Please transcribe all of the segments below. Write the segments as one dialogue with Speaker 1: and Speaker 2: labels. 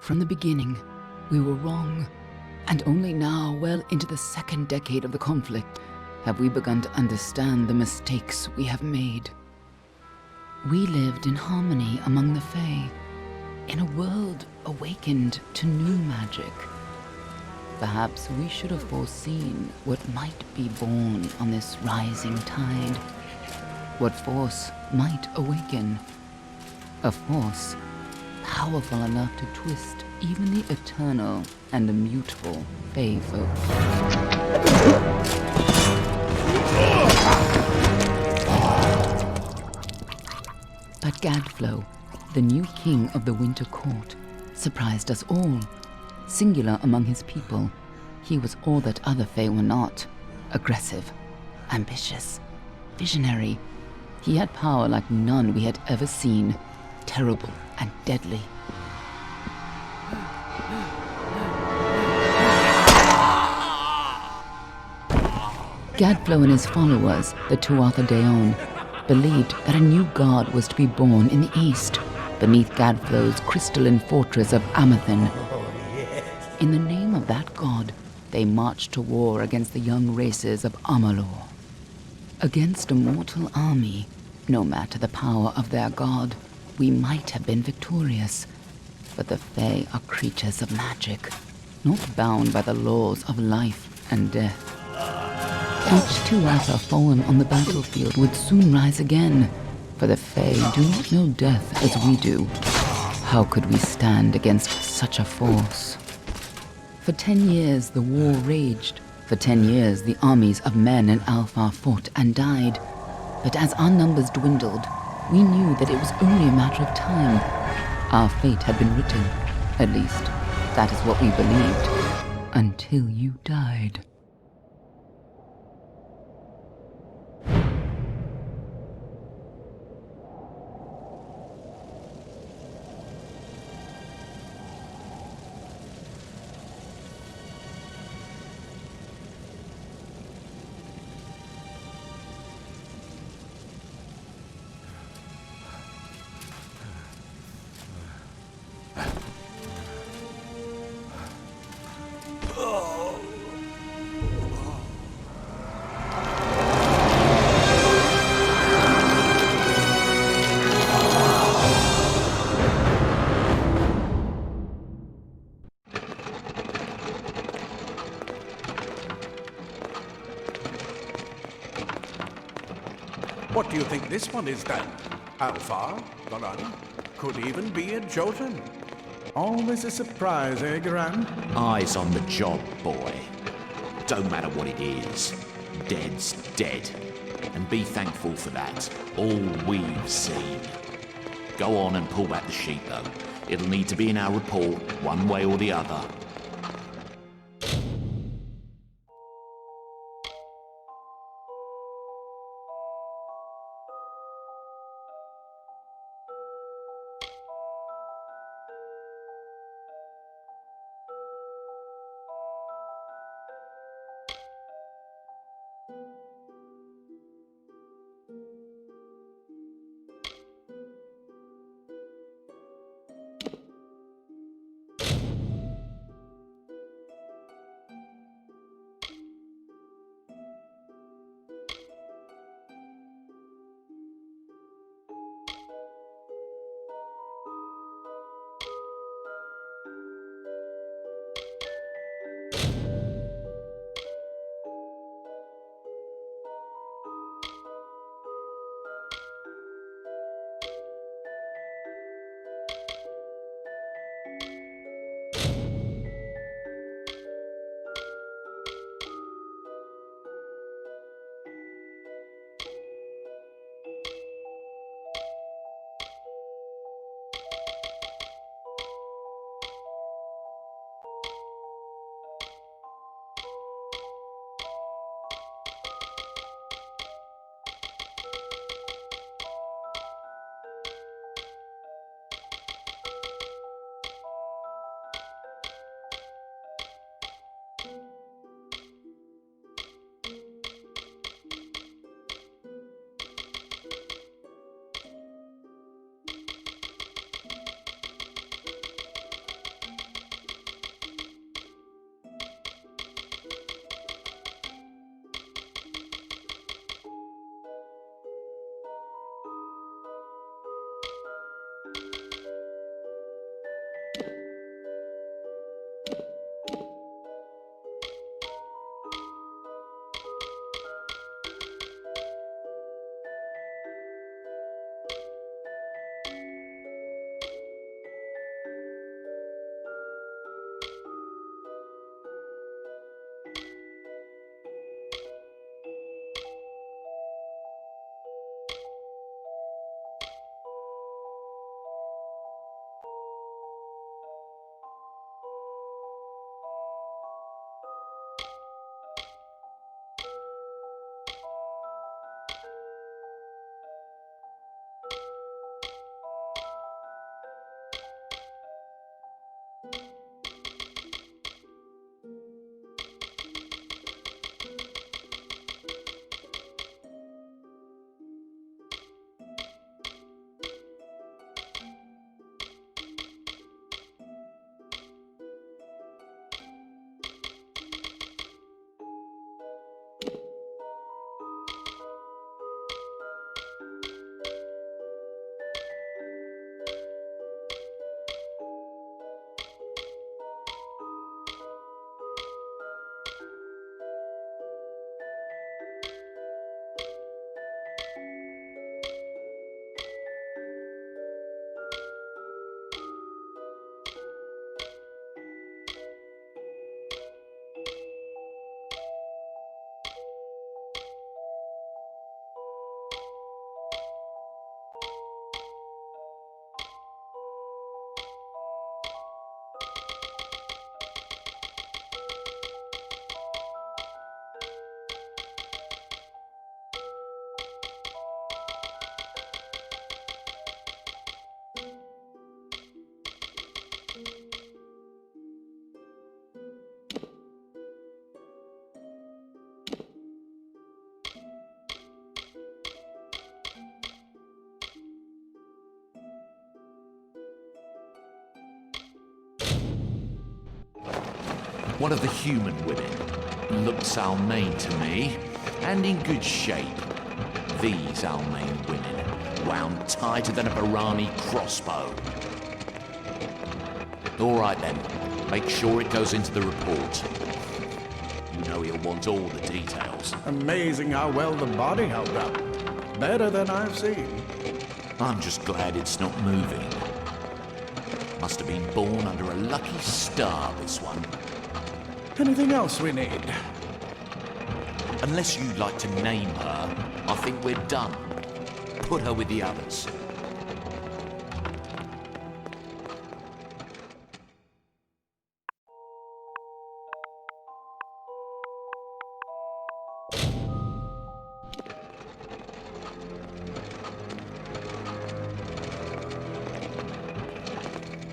Speaker 1: From the beginning, we were wrong. And only now, well into the second decade of the conflict, have we begun to understand the mistakes we have made. We lived in harmony among the Fae, in a world awakened to new magic. Perhaps we should have foreseen what might be born on this rising tide. What force might awaken. A force powerful enough to twist even the eternal and immutable Fae folk. But Gadflow, the new king of the Winter Court, surprised us all. Singular among his people, he was all that other Fae were not. Aggressive, ambitious, visionary. He had power like none we had ever seen, terrible and deadly. Gadflow and his followers, the Tuatha Deon, believed that a new god was to be born in the east, beneath Gadflow's crystalline fortress of Amathin. In the name of that god, they marched to war against the young races of Amalur. Against a mortal army, no matter the power of their god, we might have been victorious. But the Fae are creatures of magic, not bound by the laws of life and death. Each Tuatha fallen on the battlefield would soon rise again, for the Fae do not know death as we do. How could we stand against such a force? For 10 years the war raged. For 10 years the armies of Men and Alpha fought and died. But as our numbers dwindled, we knew that it was only a matter of time. Our fate had been written. At least, that is what we believed. Until you died.
Speaker 2: What do you think this one is then? Alpha, Garan? Could even be a Jotun. Always a surprise, eh, Garan?
Speaker 3: Eyes on the job, boy. Don't matter what it is. Dead's dead. And be thankful for that. All we've seen. Go on and pull back the sheet, though. It'll need to be in our report, one way or the other. One of the human women. Looks Almain to me, and in good shape. These Almain women, wound tighter than a Barani crossbow. All right then, make sure it goes into the report. You know he'll want all the details.
Speaker 2: Amazing how well the body held up. Better than I've seen.
Speaker 3: I'm just glad it's not moving. Must have been born under a lucky star, this one.
Speaker 2: Anything else we need?
Speaker 3: Unless you'd like to name her, I think we're done. Put her with the others.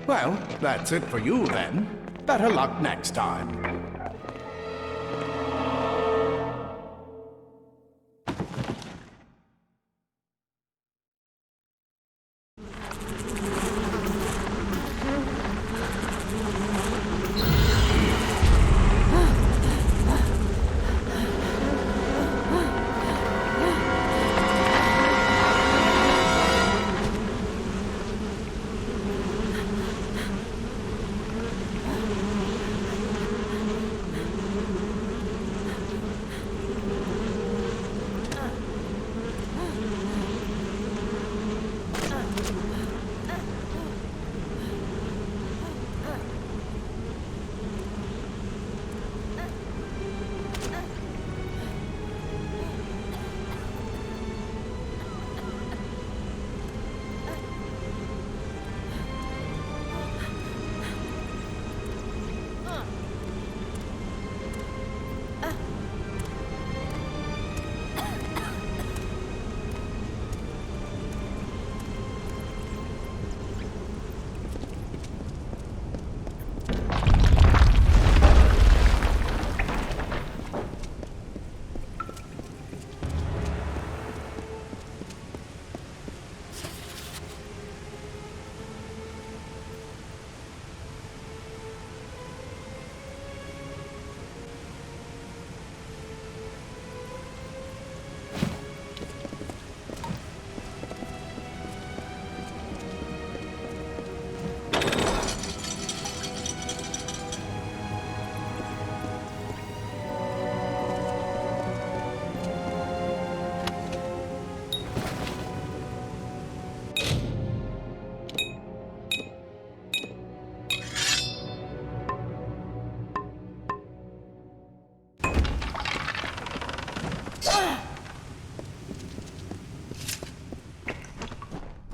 Speaker 2: Well, that's it for you then. Better luck next time.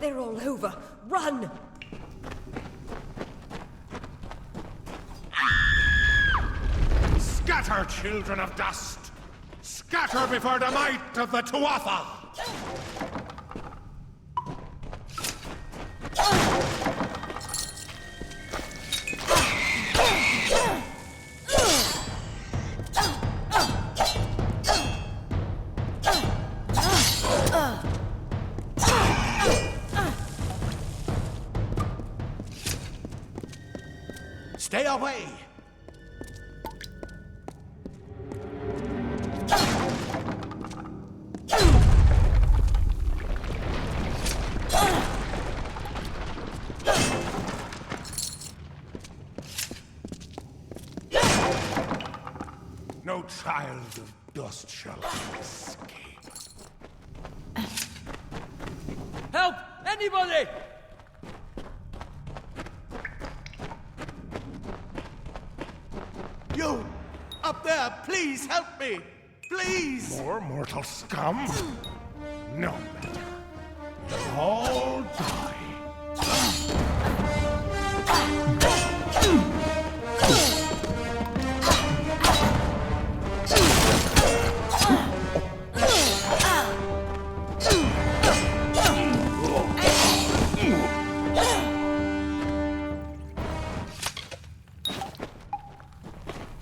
Speaker 4: They're all over. Run!
Speaker 5: Scatter, children of dust! Scatter before the might of the Tuatha!
Speaker 2: Stay away!
Speaker 5: No child of dust shall escape.
Speaker 6: Help! Anybody!
Speaker 2: You! Up there! Please help me! Please!
Speaker 5: More mortal scum? No matter. You'll all die.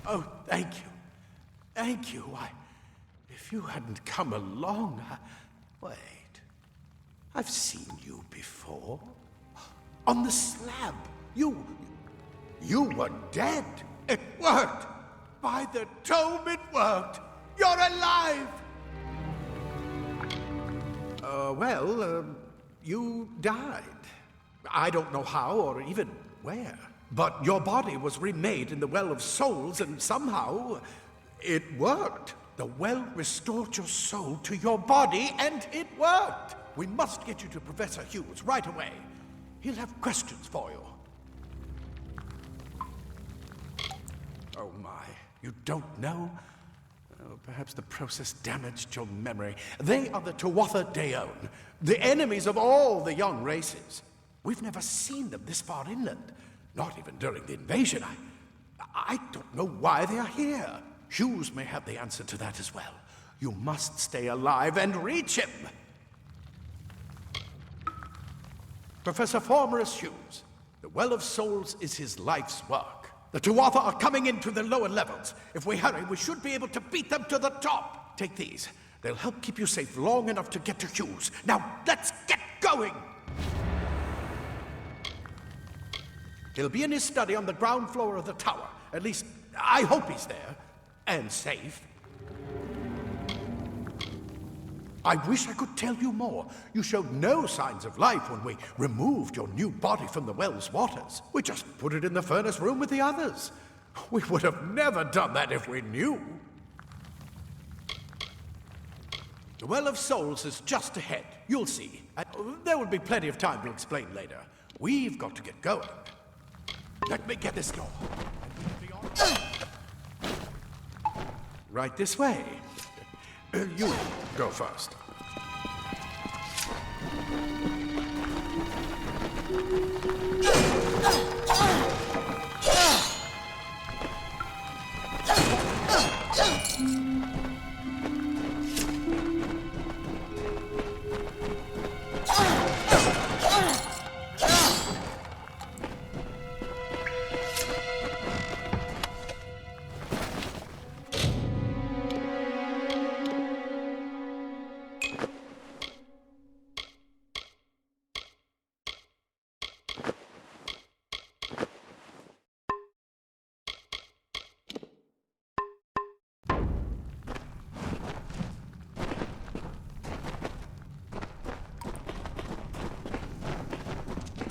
Speaker 2: Oh, thank you. Thank you. If you hadn't come along, Wait. I've seen you before. On the slab. You were dead. It worked. By the tome, it worked! You're alive! You died. I don't know how or even where. But your body was remade in the Well of Souls, and somehow it worked. The well restored your soul to your body, and it worked. We must get you to Professor Hughes right away. He'll have questions for you. Oh my, you don't know? Oh, perhaps the process damaged your memory. They are the Tuatha Deone, the enemies of all the young races. We've never seen them this far inland, not even during the invasion. I don't know why they are here. Hughes may have the answer to that as well. You must stay alive and reach him. Professor Formerus Hughes, the Well of Souls is his life's work. The Tuatha are coming into the lower levels. If we hurry, we should be able to beat them to the top. Take these. They'll help keep you safe long enough to get to Hughes. Now, let's get going! He'll be in his study on the ground floor of the tower. At least, I hope he's there. And safe. I wish I could tell you more. You showed no signs of life when we removed your new body from the well's waters. We just put it in the furnace room with the others. We would have never done that if we knew. The Well of Souls is just ahead. You'll see. There will be plenty of time to explain later. We've got to get going. Let me get this door. Right this way. You go first.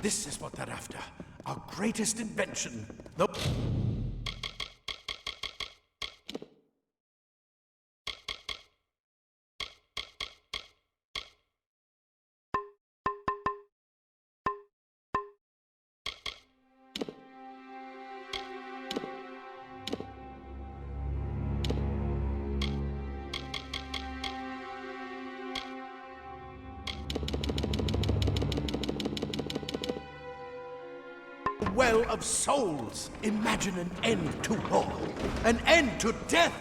Speaker 2: This is what they're after. Our greatest invention. The... Well of Souls. Imagine an end to war, an end to death.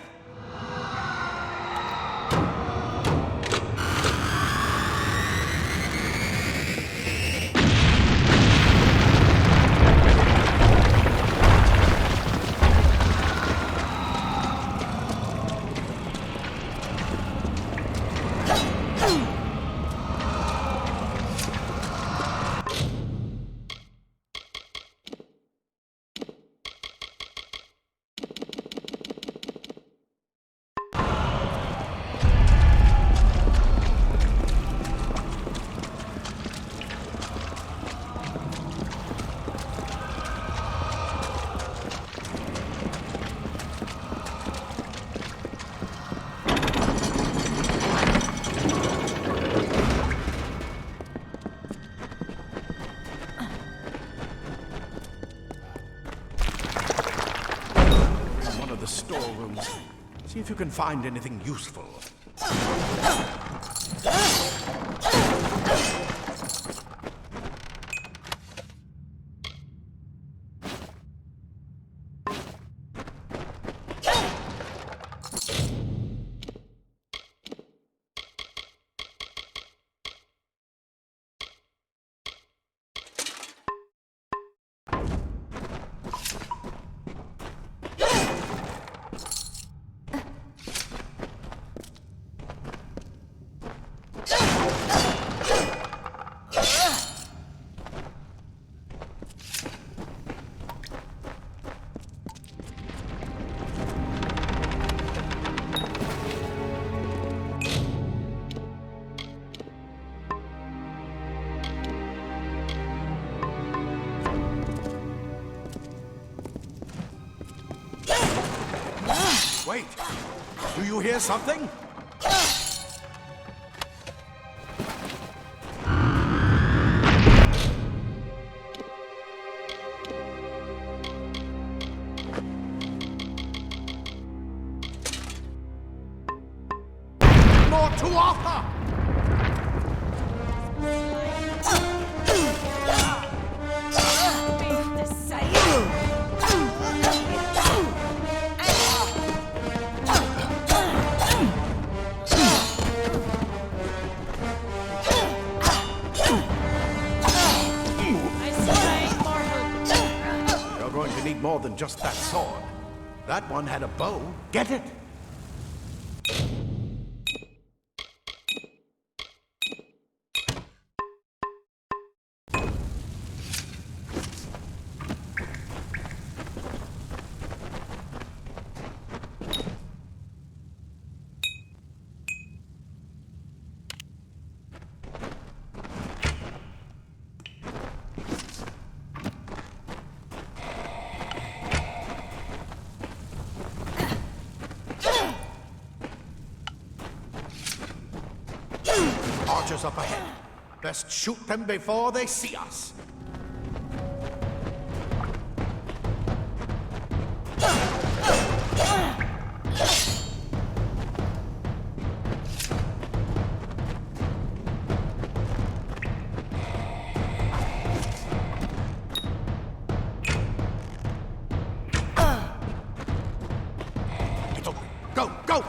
Speaker 2: Storerooms. See if you can find anything useful. Wait! Do you hear something? More Tuatha! You're going to need more than just that sword. That one had a bow. Get it? Archers up ahead. Best shoot them before they see us. It's open. Go, go!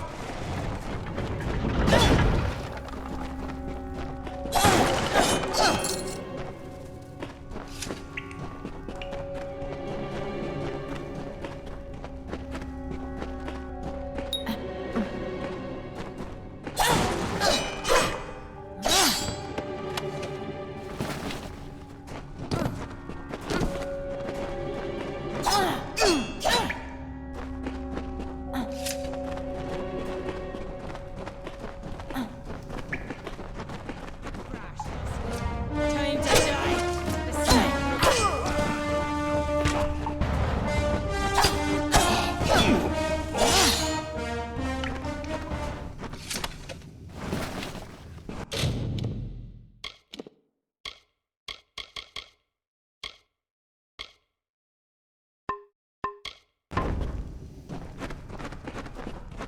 Speaker 4: Time to die.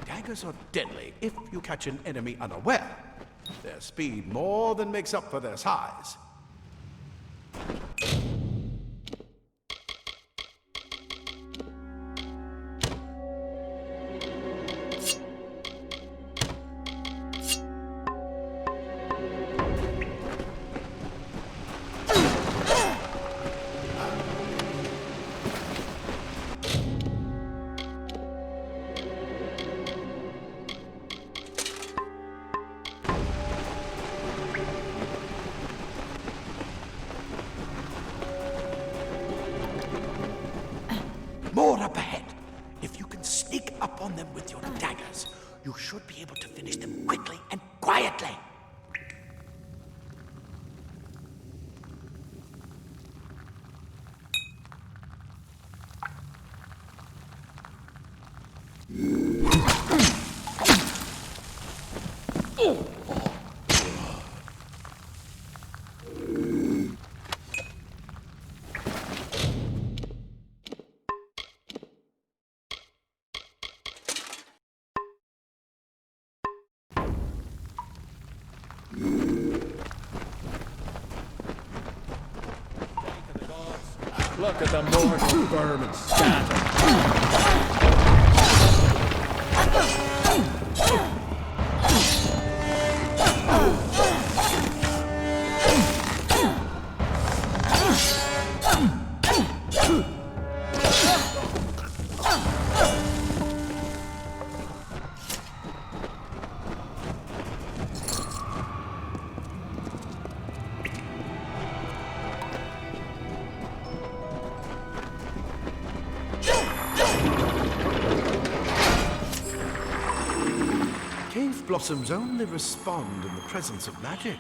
Speaker 2: Daggers are deadly if you catch an enemy unaware. Their speed more than makes up for their size. More up ahead. If you can sneak up on them with your daggers, you should be able to finish them quickly and quietly.
Speaker 6: Look at the mortal vermin scatter.
Speaker 2: Cave blossoms only respond in the presence of magic.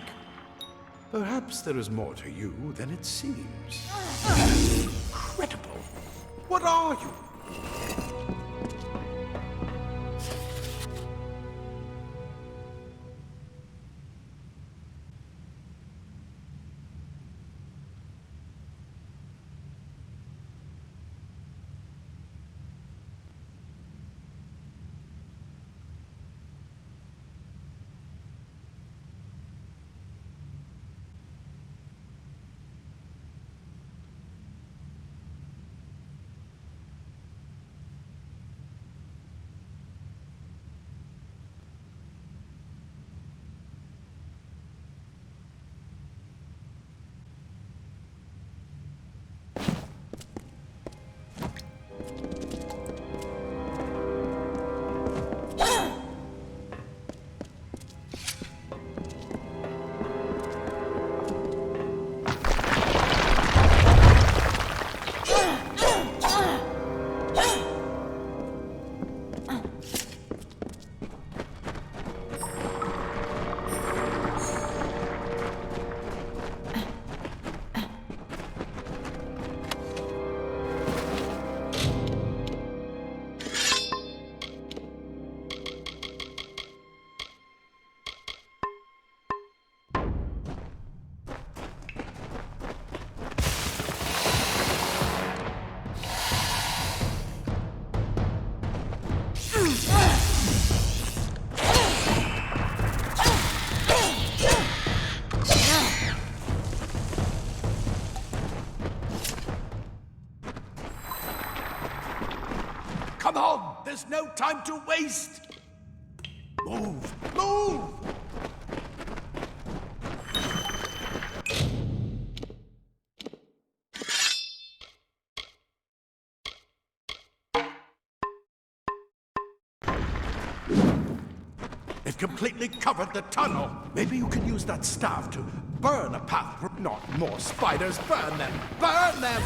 Speaker 2: Perhaps there is more to you than it seems. Incredible! What are you? Come on! There's no time to waste! Move! Move! It completely covered the tunnel. Maybe you can use that staff to burn a path. Not more spiders. Burn them! Burn them!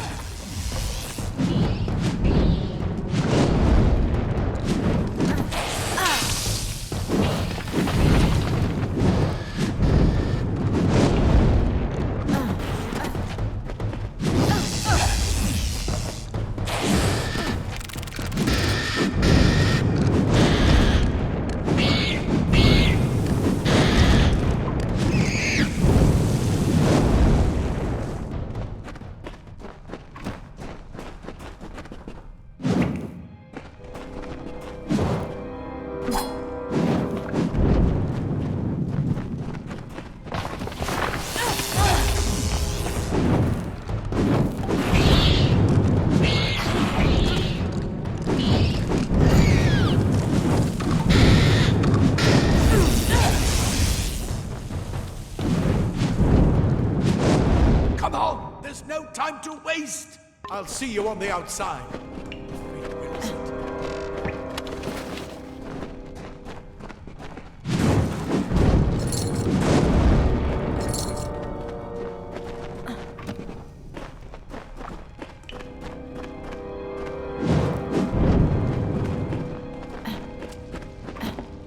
Speaker 2: No time to waste! I'll see you on the outside.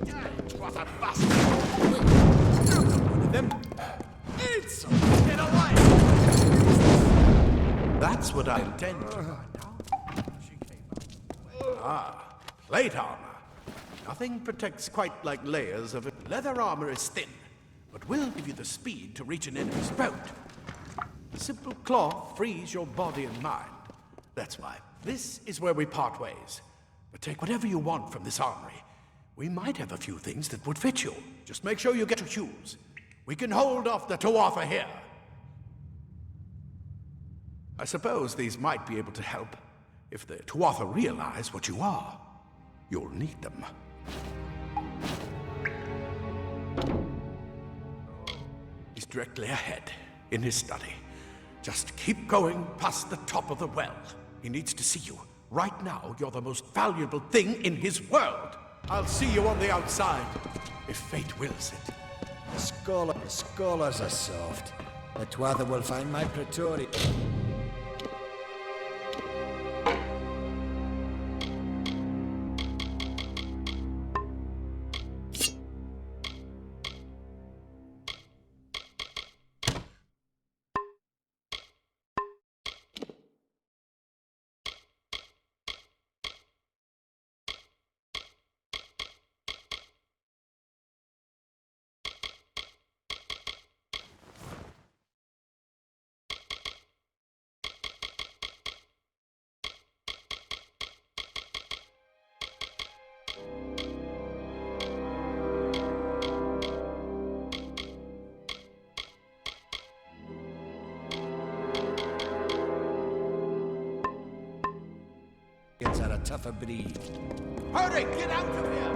Speaker 2: It was a bastard! It's get away! That's what I intend. Ah, plate armor. Nothing protects quite like layers of it. Leather armor is thin, but will give you the speed to reach an enemy's boat. Simple cloth frees your body and mind. That's why this is where we part ways. But take whatever you want from this armory. We might have a few things that would fit you. Just make sure you get to choose. We can hold off the Tuatha here. I suppose these might be able to help. If the Tuatha realize what you are, you'll need them. He's directly ahead, in his study. Just keep going past the top of the well. He needs to see you. Right now, you're the most valuable thing in his world. I'll see you on the outside, if fate wills it.
Speaker 7: The scholars are soft. The Tuatha will find my praetorian. Are a tougher breed.
Speaker 2: Hurry, get out of here!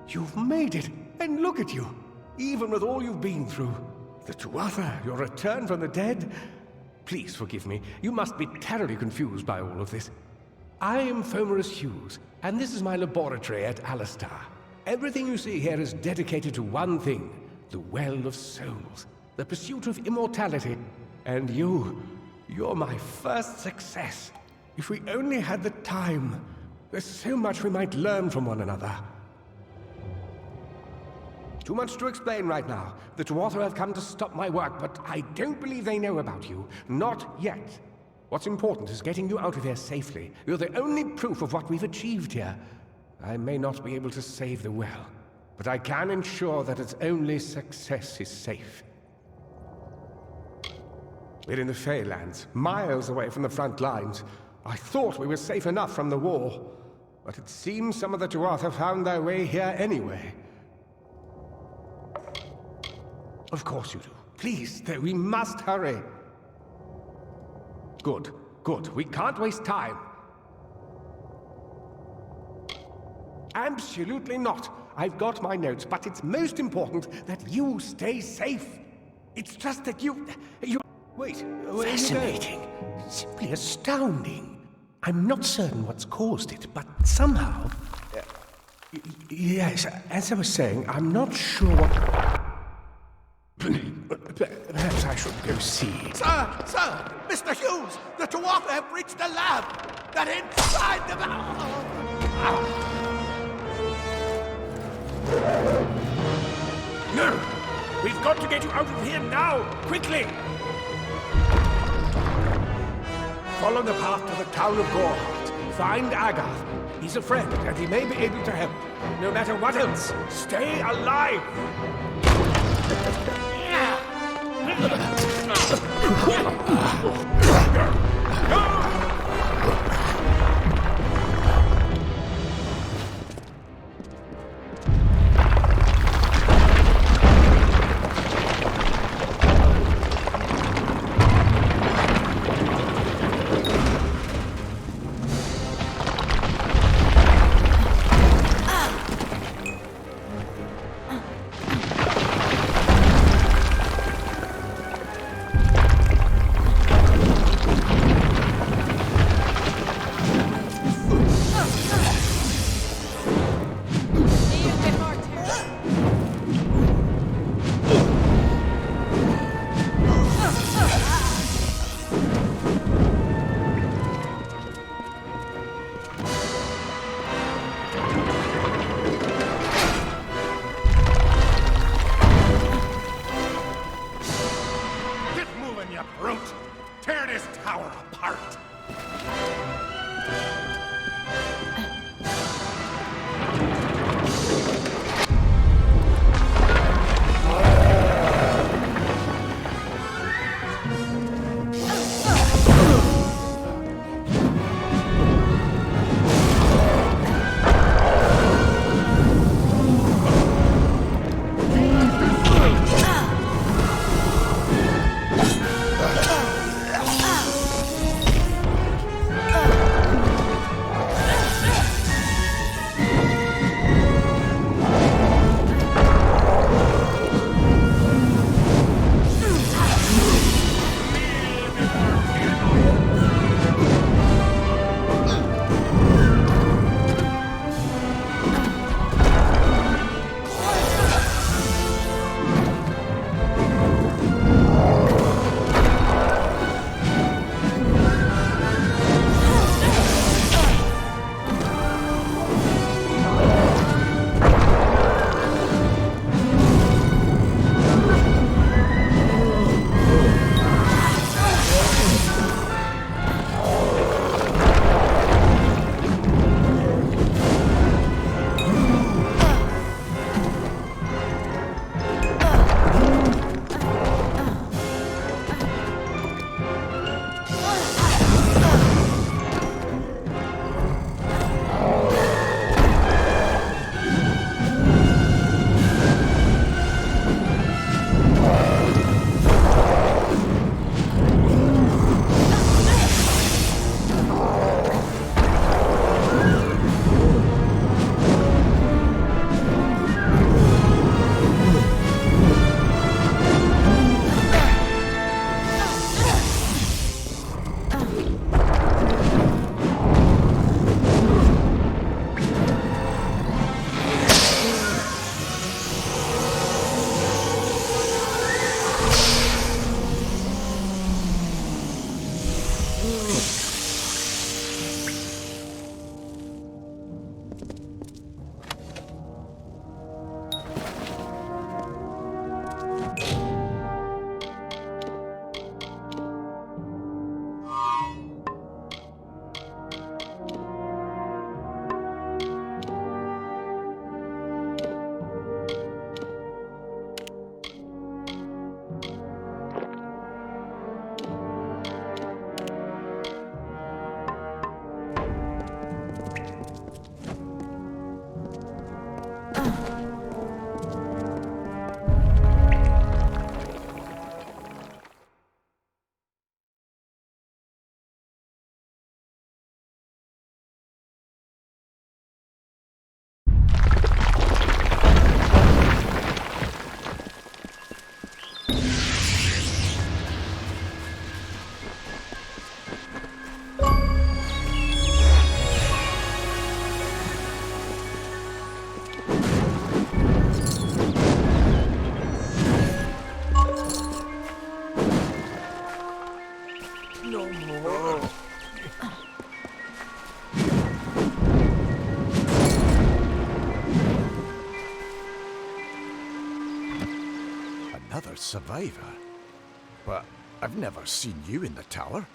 Speaker 5: You've made it, and look at you. Even with all you've been through. The Tuatha, your return from the dead. Please forgive me. You must be terribly confused by all of this. I am Fomerus Hughes, and this is my laboratory at Alistar. Everything you see here is dedicated to one thing, the Well of Souls, the pursuit of immortality. And you're my first success. If we only had the time, there's so much we might learn from one another. Too much to explain right now. The Tuatha have come to stop my work, but I don't believe they know about you. Not yet. What's important is getting you out of here safely. You're the only proof of what we've achieved here. I may not be able to save the well, but I can ensure that its only success is safe. We're in the Feylands, miles away from the front lines. I thought we were safe enough from the war, but it seems some of the Tuatha found their way here anyway. Of course you do. Please, we must hurry. Good, good. We can't waste time. Absolutely not. I've got my notes, but it's most important that you stay safe. It's just that you... Wait, where are you going? Simply astounding. I'm not certain what's caused it, but somehow... yes, as I was saying, I'm not sure what... Perhaps I should go see.
Speaker 2: Sir! Mr. Hughes! The Tuatha have breached the lab! They're inside the...
Speaker 5: No! We've got to get you out of here now! Quickly! Follow the path to the town of Gorhart. Find Agath. He's a friend, and he may be able to help. No matter what else, stay alive!
Speaker 7: No more.
Speaker 2: Another survivor? But I've never seen you in the tower.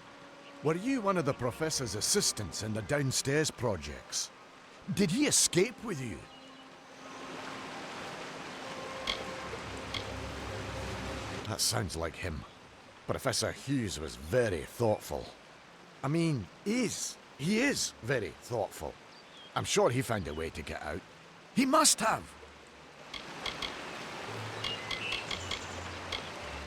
Speaker 2: Were you one of the Professor's assistants in the downstairs projects? Did he escape with you? That sounds like him. Professor Hughes was very thoughtful. I mean, he is very thoughtful. I'm sure he found a way to get out. He must have!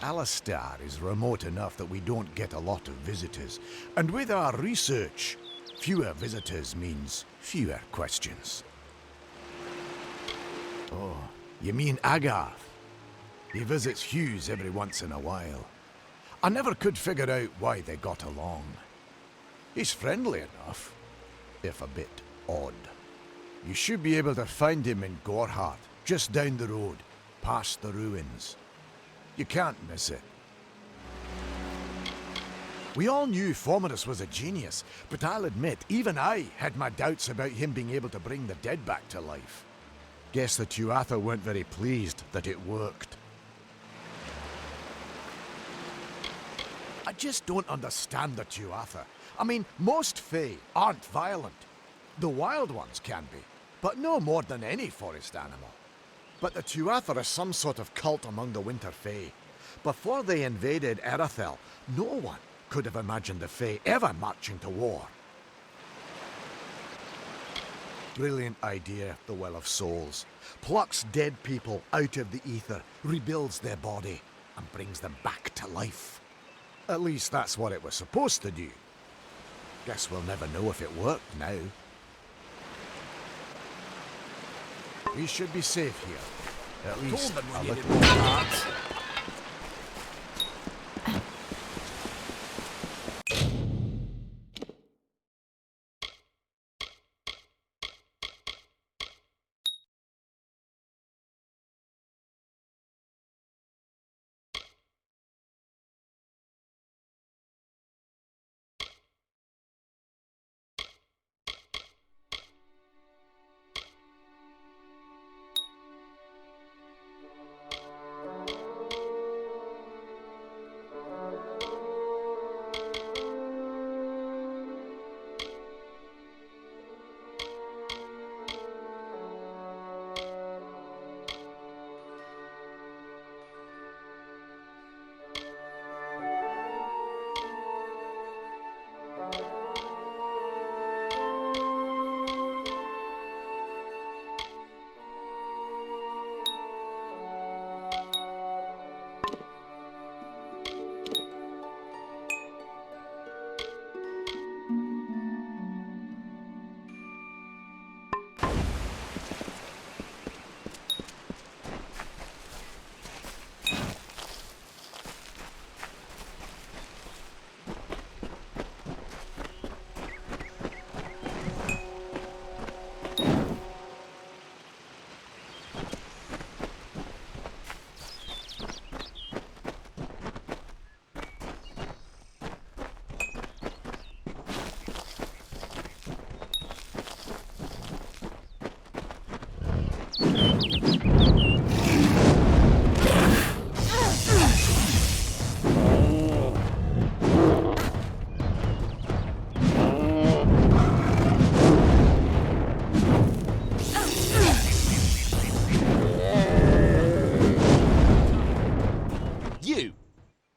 Speaker 2: Alistair is remote enough that we don't get a lot of visitors. And with our research, fewer visitors means fewer questions. Oh, you mean Agarth? He visits Hughes every once in a while. I never could figure out why they got along. He's friendly enough, if a bit odd. You should be able to find him in Gorhart, just down the road, past the ruins. You can't miss it. We all knew Fomerus was a genius, but I'll admit, even I had my doubts about him being able to bring the dead back to life. Guess the Tuatha weren't very pleased that it worked. I just don't understand the Tuatha. I mean, most Fae aren't violent. The wild ones can be, but no more than any forest animal. But the Tuatha are some sort of cult among the Winter Fae. Before they invaded Erythel, no one could have imagined the Fae ever marching to war. Brilliant idea, the Well of Souls. Plucks dead people out of the ether, rebuilds their body, and brings them back to life. At least that's what it was supposed to do. Guess we'll never know if it worked now. We should be safe here. At least a little.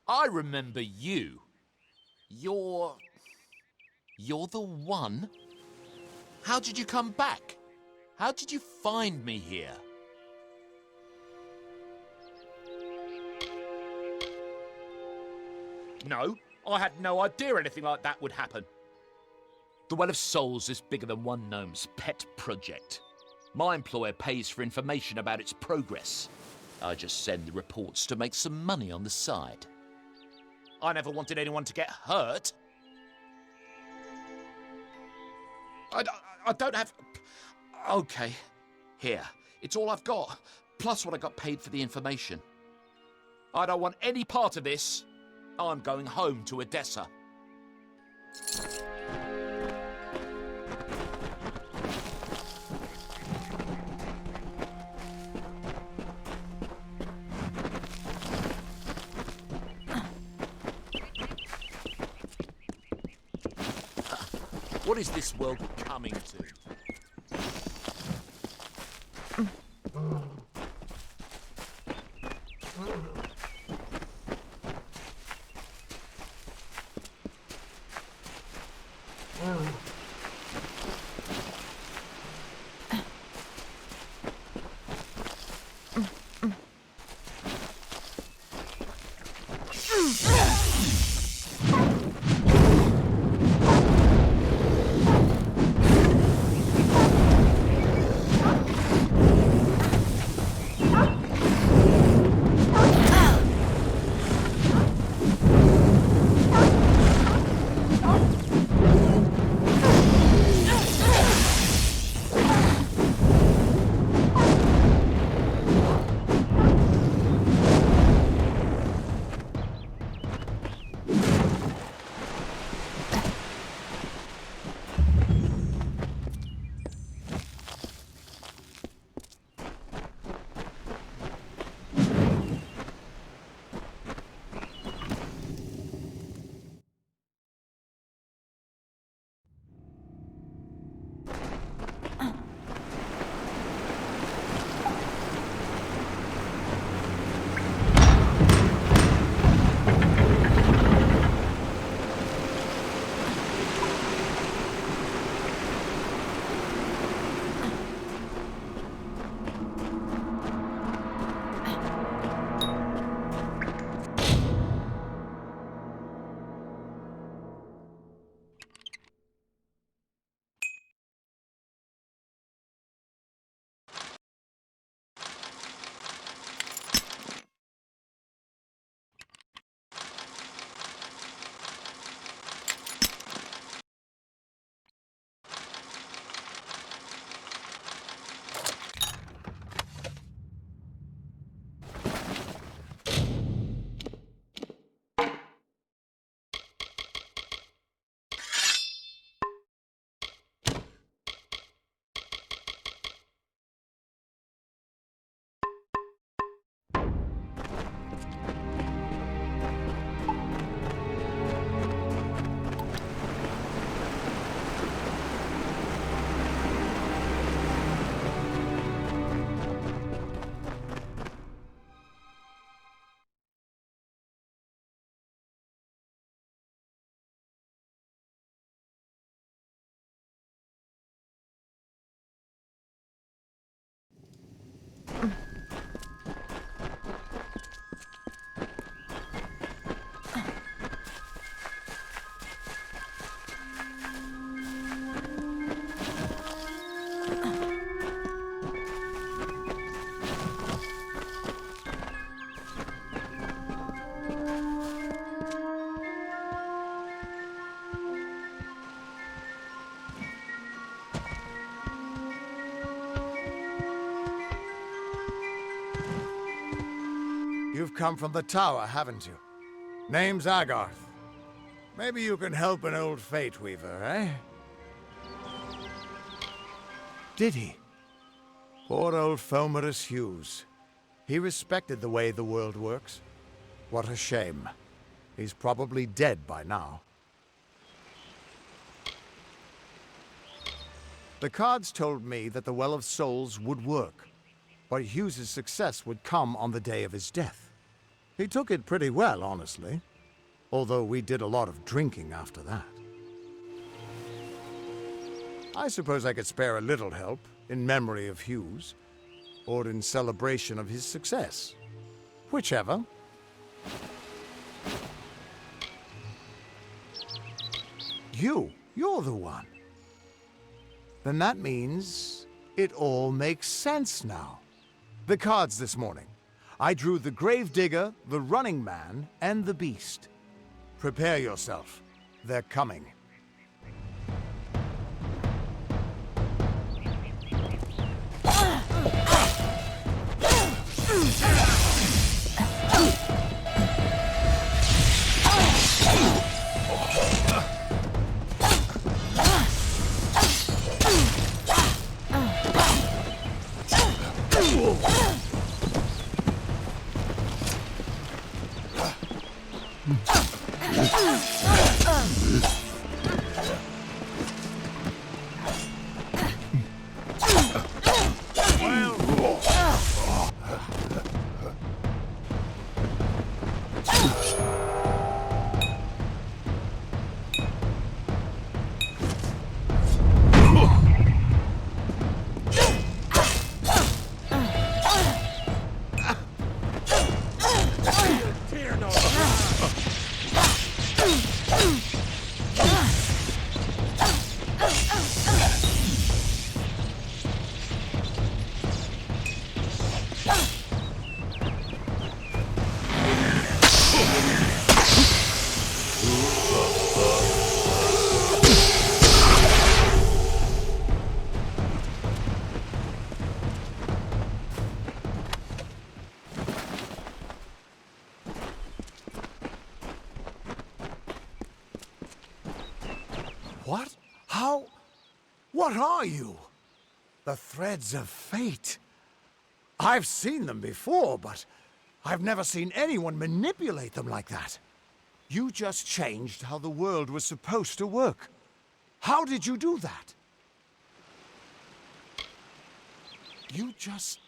Speaker 3: I remember you. You're the one? How did you come back? How did you find me here? No, I had no idea anything like that would happen. The Well of Souls is bigger than one gnome's pet project. My employer pays for information about its progress. I just send the reports to make some money on the side. I never wanted anyone to get hurt. I don't have... Okay, here. It's all I've got, plus what I got paid for the information. I don't want any part of this. I'm going home to Odessa. What is this world coming to?
Speaker 7: You've come from the tower, haven't you? Name's Agarth. Maybe you can help an old fate weaver, eh? Did he? Poor old Fomerus Hughes. He respected the way the world works. What a shame. He's probably dead by now. The cards told me that the Well of Souls would work, but Hughes's success would come on the day of his death. He took it pretty well, honestly, although we did a lot of drinking after that. I suppose I could spare a little help in memory of Hughes, or in celebration of his success. Whichever. You're the one. Then that means it all makes sense now. The cards this morning. I drew the Gravedigger, the Running Man, and the Beast. Prepare yourself. They're coming. What? How? What are you? The threads of fate. I've seen them before, but I've never seen anyone manipulate them like that. You just changed how the world was supposed to work. How did you do that? You just...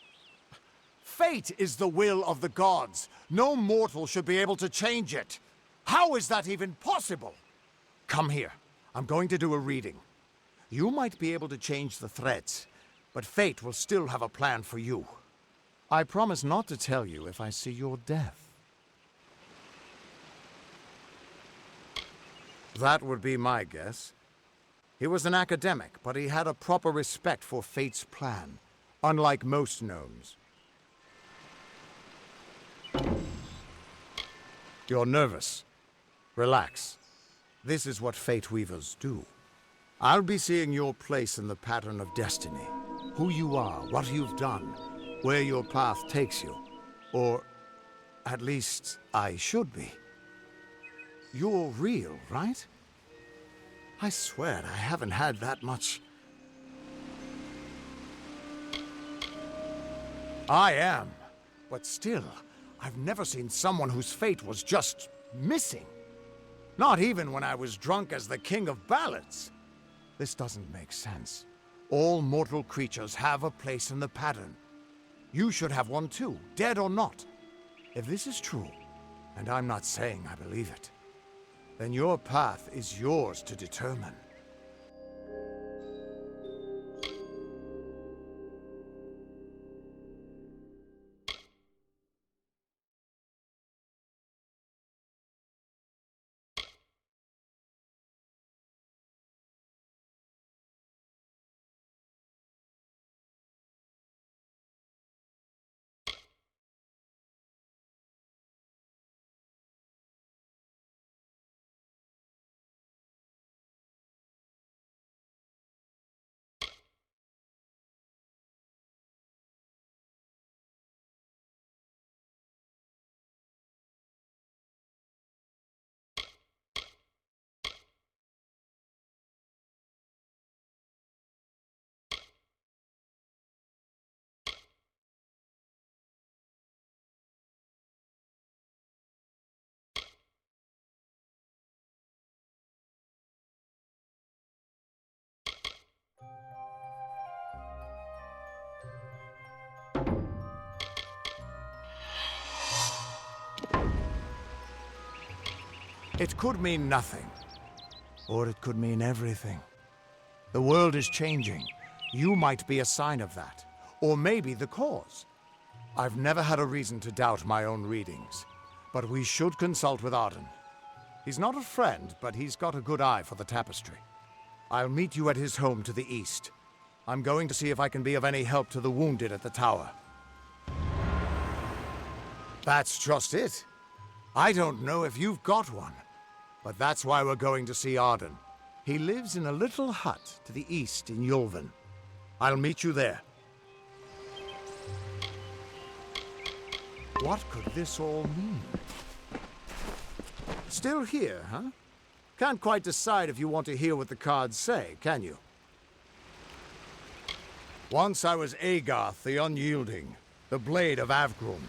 Speaker 7: Fate is the will of the gods. No mortal should be able to change it. How is that even possible? Come here. I'm going to do a reading. You might be able to change the threads, but fate will still have a plan for you. I promise not to tell you if I see your death. That would be my guess. He was an academic, but he had a proper respect for fate's plan, unlike most gnomes. You're nervous. Relax. This is what fate weavers do. I'll be seeing your place in the pattern of destiny. Who you are, what you've done, where your path takes you. Or, at least, I should be. You're real, right? I swear I haven't had that much... I am. But still, I've never seen someone whose fate was just missing. Not even when I was drunk as the king of ballads. This doesn't make sense. All mortal creatures have a place in the pattern. You should have one too, dead or not. If this is true, and I'm not saying I believe it, then your path is yours to determine. It could mean nothing, or it could mean everything. The world is changing. You might be a sign of that, or maybe the cause. I've never had a reason to doubt my own readings, but we should consult with Arden. He's not a friend, but he's got a good eye for the tapestry. I'll meet you at his home to the east. I'm going to see if I can be of any help to the wounded at the tower. That's just it. I don't know if you've got one. But that's why we're going to see Arden. He lives in a little hut to the east in Yulven. I'll meet you there. What could this all mean? Still here, huh? Can't quite decide if you want to hear what the cards say, can you? Once I was Agarth the Unyielding, the Blade of Avgrum.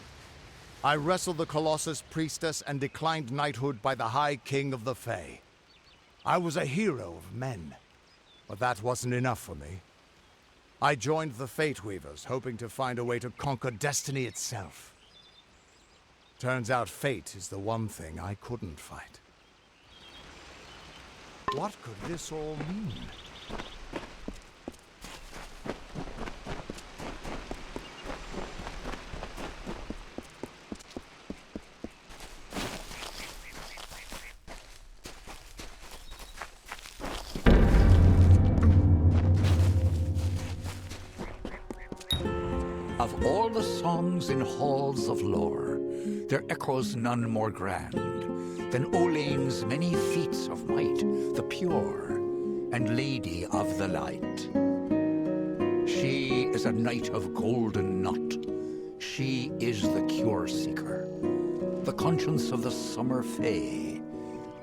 Speaker 7: I wrestled the Colossus priestess and declined knighthood by the High King of the Fae. I was a hero of men, but that wasn't enough for me. I joined the Fate Weavers, hoping to find a way to conquer destiny itself. Turns out fate is the one thing I couldn't fight. What could this all mean?
Speaker 8: Of all the songs in halls of lore, there echoes none more grand than Olane's many feats of might, the pure and lady of the light. She is a knight of golden knot. She is the cure seeker, the conscience of the summer fae.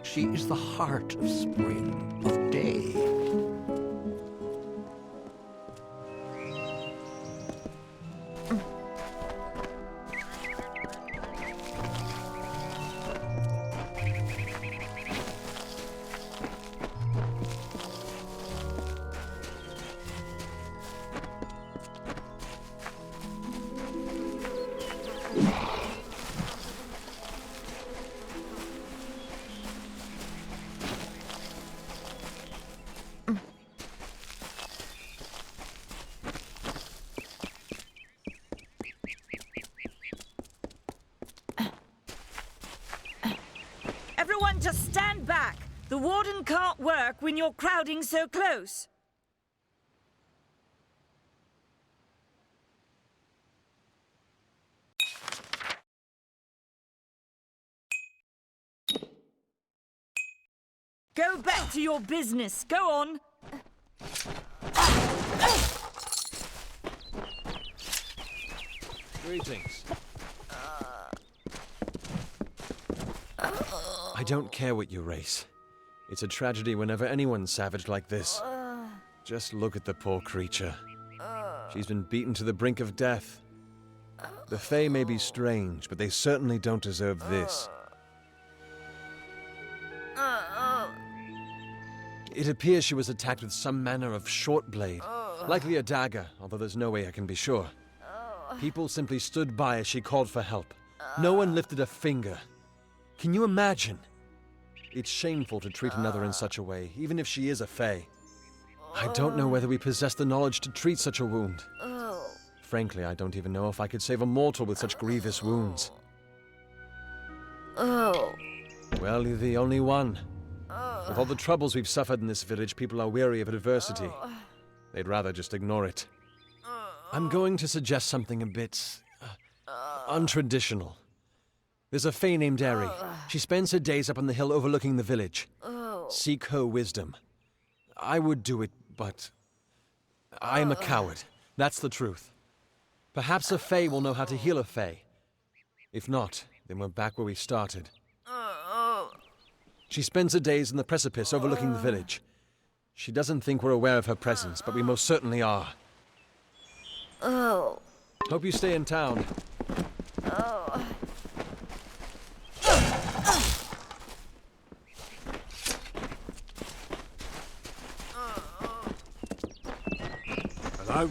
Speaker 8: She is the heart of spring, of day.
Speaker 9: Everyone just stand back. The warden can't work when you're crowding so close. Go back to your business. Go on.
Speaker 10: Greetings. I don't care what you race. It's a tragedy whenever anyone's savage like this. Just look at the poor creature. She's been beaten to the brink of death. The Fae may be strange, but they certainly don't deserve this. It appears she was attacked with some manner of short blade, likely a dagger, although there's no way I can be sure. People simply stood by as she called for help. No one lifted a finger. Can you imagine? It's shameful to treat another in such a way, even if she is a Fae. I don't know whether we possess the knowledge to treat such a wound. Frankly, I don't even know if I could save a mortal with such grievous wounds. Well, you're the only one. With all the troubles we've suffered in this village, people are weary of adversity. They'd rather just ignore it. I'm going to suggest something a bit untraditional. There's a Fae named Eri. She spends her days up on the hill overlooking the village. Seek her wisdom. I would do it, but I'm a coward. That's the truth. Perhaps a Fae will know how to heal a Fae. If not, then we're back where we started. She spends her days in the precipice overlooking the village. She doesn't think we're aware of her presence, but we most certainly are. Hope you stay in town.
Speaker 6: Hello?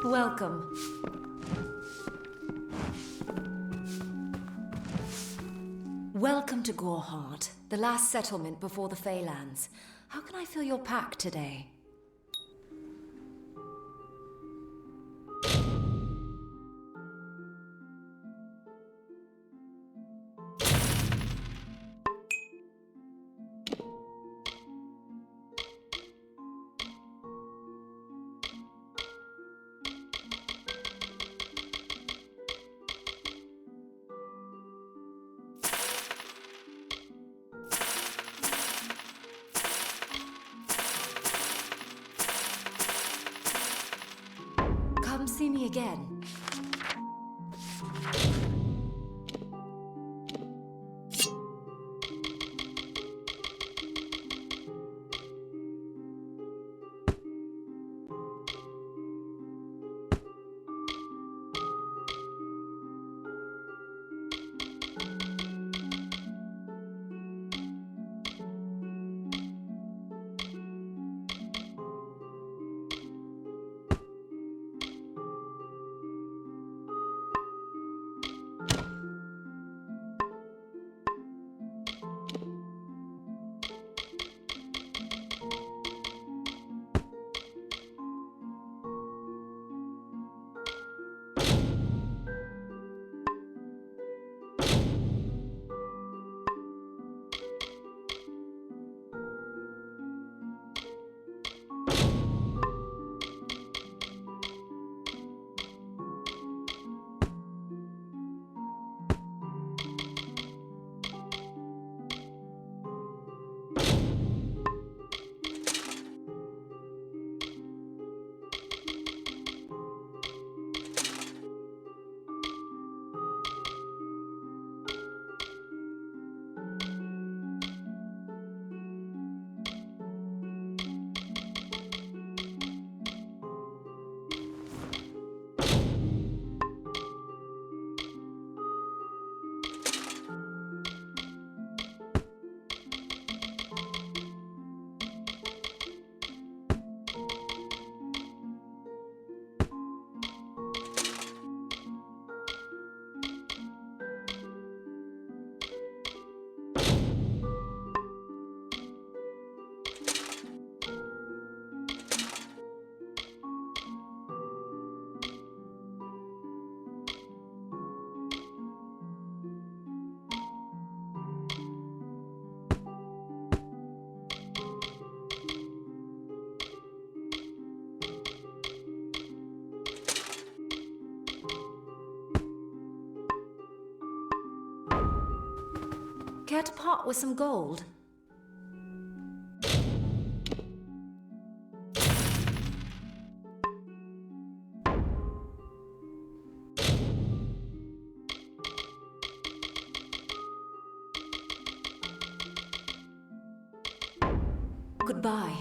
Speaker 4: Welcome. Welcome to Goreheart, the last settlement before the Feylands. How can I fill your pack today? Come see me again. Care to part with some gold? Goodbye.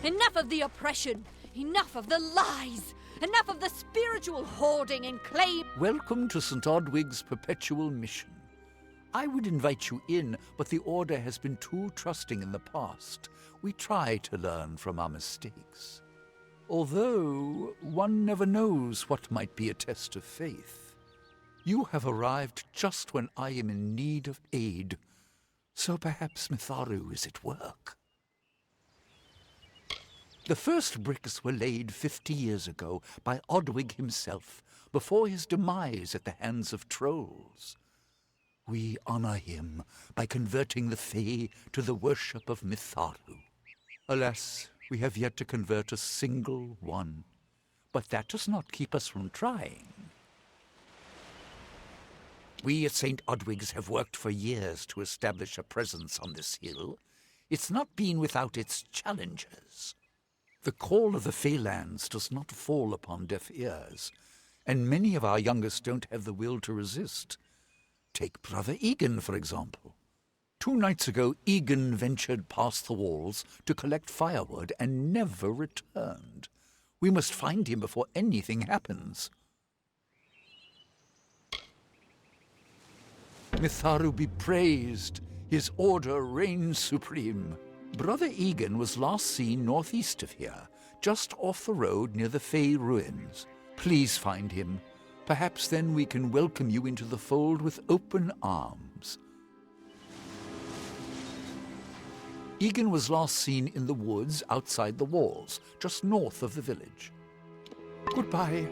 Speaker 11: Enough of the oppression! Enough of the lies! Enough of the spiritual hoarding and claim!
Speaker 8: Welcome to St. Odwig's perpetual mission. I would invite you in, but the Order has been too trusting in the past. We try to learn from our mistakes. Although, one never knows what might be a test of faith. You have arrived just when I am in need of aid, so perhaps Mitharu is at work. The first bricks were laid 50 years ago by Odwig himself, before his demise at the hands of trolls. We honor him by converting the Fae to the worship of Mitharu. Alas, we have yet to convert a single one, but that does not keep us from trying. We at St. Odwig's have worked for years to establish a presence on this hill. It's not been without its challenges. The call of the Feylands does not fall upon deaf ears, and many of our youngest don't have the will to resist. Take Brother Egan, for example. 2 nights ago, Egan ventured past the walls to collect firewood and never returned. We must find him before anything happens. Mitharu be praised. His order reigns supreme. Brother Egan was last seen northeast of here, just off the road near the Fey ruins. Please find him. Perhaps then we can welcome you into the fold with open arms. Egan was last seen in the woods outside the walls, just north of the village. Goodbye.